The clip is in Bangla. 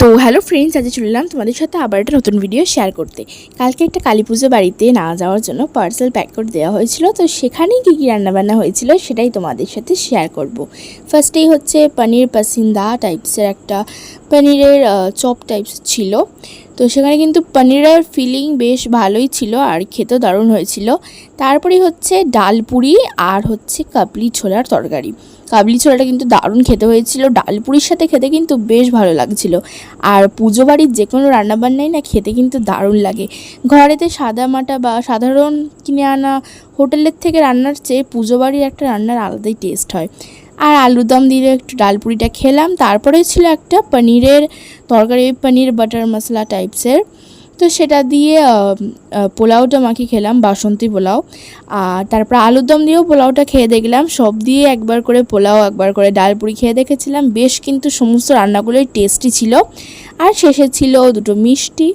তো হ্যালো ফ্রেন্ডস, আজ চলে এলাম তোমাদের সাথে আবার একটা নতুন ভিডিও শেয়ার করতে। কালকে একটা কালী পুজো বাড়িতে না যাওয়ার জন্য পার্সেল প্যাক করে দেওয়া হয়েছিল, তো সেখানেই কী কী রান্নাবান্না হয়েছিল সেটাই তোমাদের সাথে শেয়ার করব। ফার্স্টেই হচ্ছে পনির পাসিন্দা টাইপসের একটা পনিরের চপ টাইপস ছিল। তো সেখানে কিন্তু পনিরের ফিলিং বেশ ভালোই ছিল আর খেতেও দারুণ হয়েছিল। তারপরেই হচ্ছে ডাল পুরি আর হচ্ছে কাবলি ছোলার তরকারি। কাবলি ছোলাটা কিন্তু দারুণ খেতে হয়েছিল, ডাল পুরির সাথে খেতে কিন্তু বেশ ভালো লাগছিল। আর পুজো বাড়ির যে কোনো রান্নাবান্নাই না খেতে কিন্তু দারুণ লাগে। ঘরেতে সাদা মাটা বা সাধারণ কিনে আনা হোটেলের থেকে রান্নার চেয়ে পুজো বাড়ির একটা রান্নার আলাদাই টেস্ট হয়। আর আলুর দম দিয়ে একটু ডাল পুরিটা খেলাম। তারপরে ছিল একটা পনিরের তরকারি, পনির বাটার মশলা টাইপসের। তো সেটা দিয়ে পোলাওটা মাখিয়ে খেলাম, বাসন্তী পোলাও। আর তারপর আলুর দম দিয়েও পোলাওটা খেয়ে দেখলাম। সব দিয়ে একবার করে পোলাও, একবার করে ডাল পুরি খেয়ে দেখেছিলাম। বেশ কিন্তু সমস্ত রান্নাগুলোই টেস্টি ছিল। আর শেষে ছিল দুটো মিষ্টি।